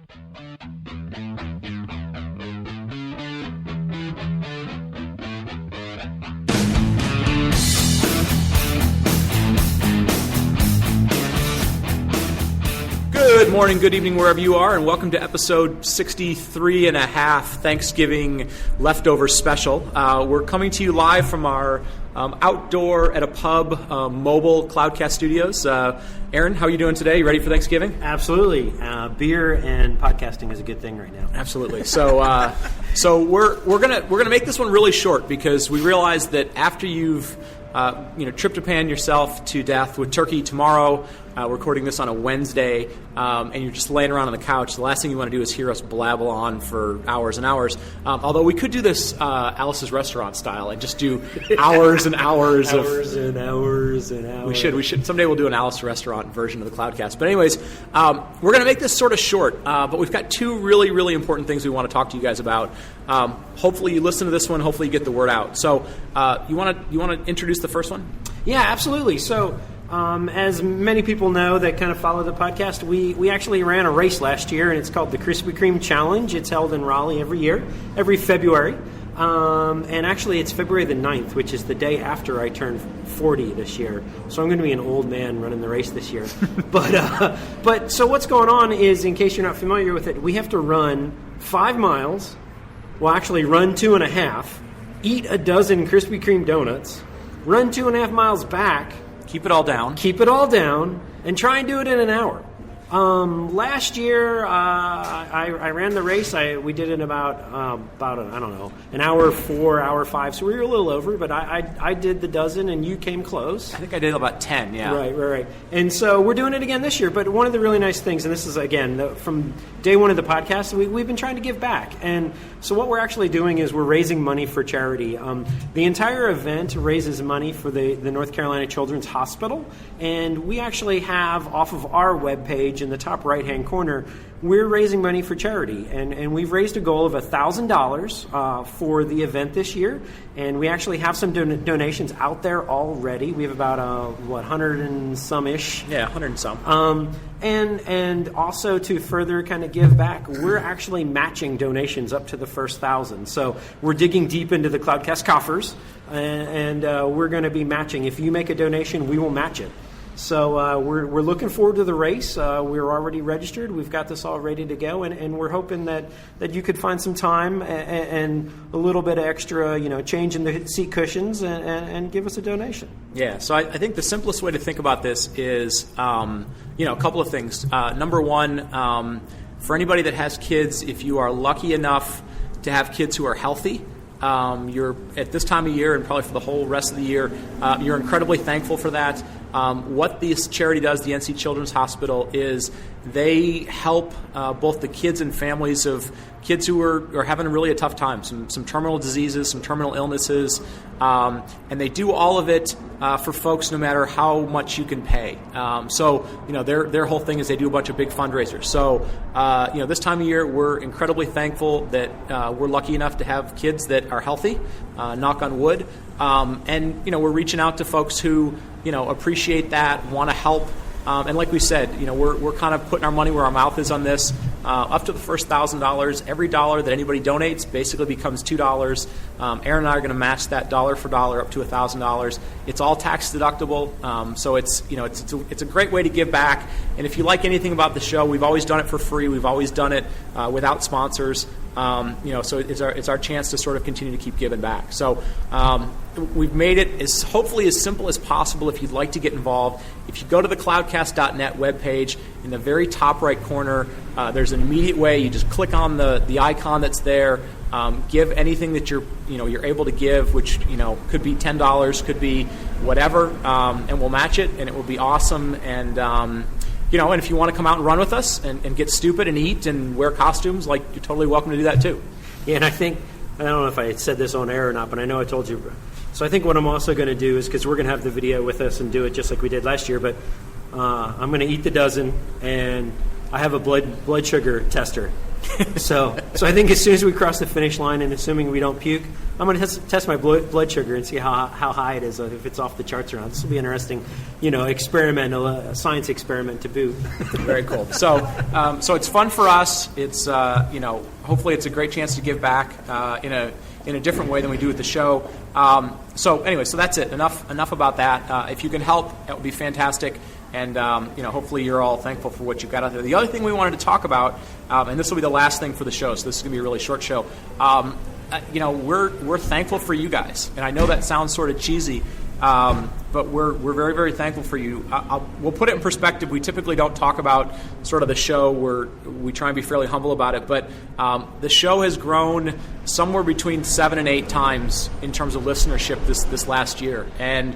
Good morning, good evening, wherever you are, and welcome to episode 63 and a half Thanksgiving Leftover Special. We're coming to you live from our outdoor at a pub mobile Cloudcast studios. Aaron, how are you doing today? You ready for Thanksgiving? Absolutely. Beer and podcasting is a good thing right now. Absolutely. So we're gonna make this one really short because we realize that after you've tryptophan yourself to death with turkey tomorrow. We're recording this on a Wednesday, and you're just laying around on the couch. The last thing you want to do is hear us blabble on for hours and hours. Although we could do this Alice's Restaurant style and just do hours and hours of... Hours and hours and hours. We should. Someday we'll do an Alice's Restaurant version of the Cloudcast. But anyways, we're going to make this sort of short, but we've got two really, really important things we want to talk to you guys about. Hopefully you listen to this one. Hopefully you get the word out. So you want to introduce the first one? Yeah, absolutely. So... as many people know that kind of follow the podcast, we actually ran a race last year, and it's called the Krispy Kreme Challenge. It's held in Raleigh every year, every February. And actually, it's February the 9th, which is the day after I turned 40 this year. So I'm going to be an old man running the race this year. But so what's going on is, in case you're not familiar with it, we have to run 5 miles. Well, actually run 2.5, eat a dozen Krispy Kreme donuts, run 2.5 miles back, Keep it all down, and try and do it in an hour. Last year, I ran the race. We did it in about an hour 4, hour 5. So we were a little over, but I did the dozen, and you came close. I think I did about 10, yeah. Right. And so we're doing it again this year. But one of the really nice things, and this is, again, from day one of the podcast, we've been trying to give back. And so what we're actually doing is we're raising money for charity. The entire event raises money for the North Carolina Children's Hospital. And we actually have, off of our webpage, in the top right-hand corner, we're raising money for charity, and we've raised a goal of $1,000 for the event this year, and we actually have some donations out there already. We have about 100 and some-ish. Yeah, 100 and some. And also to further kind of give back, we're actually matching donations up to the first 1,000. So we're digging deep into the Cloudcast coffers, and we're going to be matching. If you make a donation, we will match it. So we're looking forward to the race. We're already registered. We've got this all ready to go, and we're hoping that you could find some time and a little bit of extra, change in the seat cushions and give us a donation. Yeah. So I think the simplest way to think about this is, a couple of things. Number one, for anybody that has kids, if you are lucky enough to have kids who are healthy, you're at this time of year and probably for the whole rest of the year, you're incredibly thankful for that. What this charity does, the NC Children's Hospital, is they help both the kids and families of kids who are having really a tough time, some terminal diseases, some terminal illnesses, and they do all of it for folks no matter how much you can pay. So their whole thing is they do a bunch of big fundraisers. So this time of year we're incredibly thankful that we're lucky enough to have kids that are healthy, knock on wood, and we're reaching out to folks who appreciate that, want to help. And like we said, we're kind of putting our money where our mouth is on this. Up to the first $1,000, every dollar that anybody donates basically becomes $2. Aaron and I are going to match that dollar for dollar up to $1,000. It's all tax deductible, so it's a great way to give back. And if you like anything about the show, we've always done it for free. We've always done it without sponsors. So it's our chance to sort of continue to keep giving back. So we've made it hopefully as simple as possible if you'd like to get involved. If you go to the cloudcast.net webpage, in the very top right corner, there's an immediate way. You just click on the icon that's there. Give anything that you're able to give, which could be $10, could be whatever, and we'll match it, and it will be awesome. And and if you want to come out and run with us and get stupid and eat and wear costumes, you're totally welcome to do that too. Yeah, and I don't know if I said this on air or not, but I know I told you. So I think what I'm also going to do is, because we're going to have the video with us and do it just like we did last year, but I'm going to eat the dozen, and I have a blood sugar tester. So I think as soon as we cross the finish line, and assuming we don't puke, I'm going to test my blood sugar and see how high it is, if it's off the charts or not. This will be an interesting, science experiment to boot. Very cool. So it's fun for us. It's hopefully it's a great chance to give back in a different way than we do with the show. So that's it. Enough about that. If you can help, that would be fantastic. And hopefully you're all thankful for what you've got out there. The other thing we wanted to talk about, and this will be the last thing for the show, so this is going to be a really short show. We're thankful for you guys, and I know that sounds sort of cheesy, but we're very, very thankful for you. We'll put it in perspective. We typically don't talk about sort of the show. We try and be fairly humble about it, but the show has grown somewhere between 7 and 8 times in terms of listenership this last year, and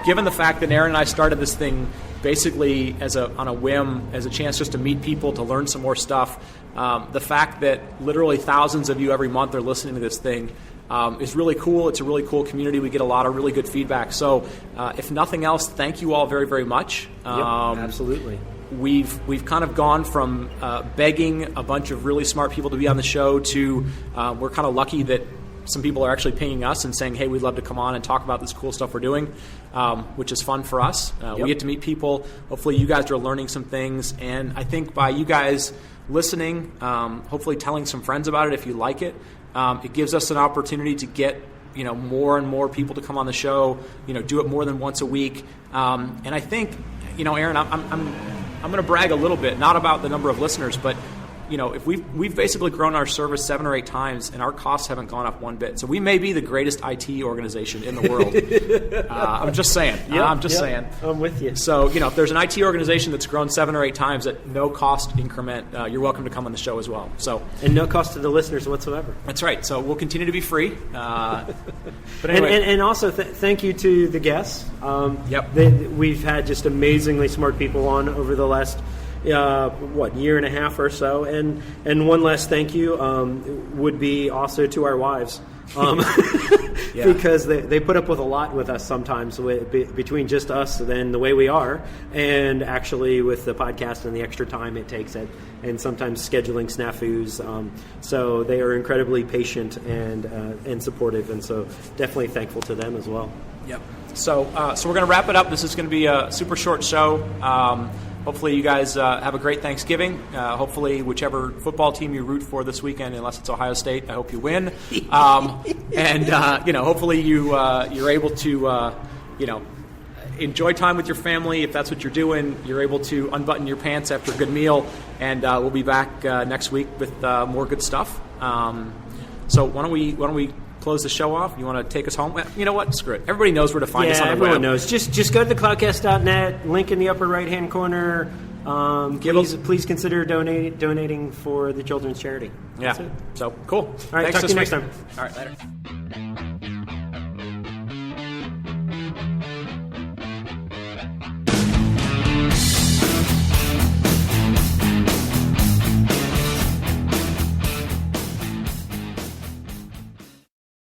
given the fact that Aaron and I started this thing basically on a whim, as a chance just to meet people, to learn some more stuff, the fact that literally thousands of you every month are listening to this thing is really cool. It's a really cool community. We get a lot of really good feedback. So if nothing else, thank you all very, very much. Yep, absolutely. We've kind of gone from begging a bunch of really smart people to be on the show to we're kind of lucky that some people are actually pinging us and saying, hey, we'd love to come on and talk about this cool stuff we're doing, which is fun for us. Yep. We get to meet people. Hopefully you guys are learning some things. And I think by you guys listening, hopefully telling some friends about it if you like it, it gives us an opportunity to get more and more people to come on the show, do it more than once a week. And I think, Aaron, I'm going to brag a little bit, not about the number of listeners, but if we've basically grown our service 7 or 8 times, and our costs haven't gone up one bit. So we may be the greatest IT organization in the world. I'm just saying. Yep, saying. I'm with you. So if there's an IT organization that's grown 7 or 8 times at no cost increment, you're welcome to come on the show as well. So and no cost to the listeners whatsoever. That's right. So we'll continue to be free. But anyway, and also thank you to the guests. Yep. We've had just amazingly smart people on over the last year and a half or so, and one last thank you would be also to our wives, yeah. Because they put up with a lot with us sometimes, between just us and the way we are, and actually with the podcast and the extra time it takes and sometimes scheduling snafus. So they are incredibly patient and supportive, and so definitely thankful to them as well. Yep. So we're going to wrap it up. This is going to be a super short show. Hopefully you guys have a great Thanksgiving. Hopefully whichever football team you root for this weekend, unless it's Ohio State, I hope you win. Hopefully you're able to enjoy time with your family. If that's what you're doing, you're able to unbutton your pants after a good meal. And we'll be back next week with more good stuff. So why don't we close the show off? You want to take us home? You know what? Screw it. Everybody knows where to find us on the web. Everyone knows. Just go to thecloudcast.net, link in the upper right-hand corner. Please consider donating for the children's charity. That's it. So, cool. All right, Thanks talk to you next time. All right, later.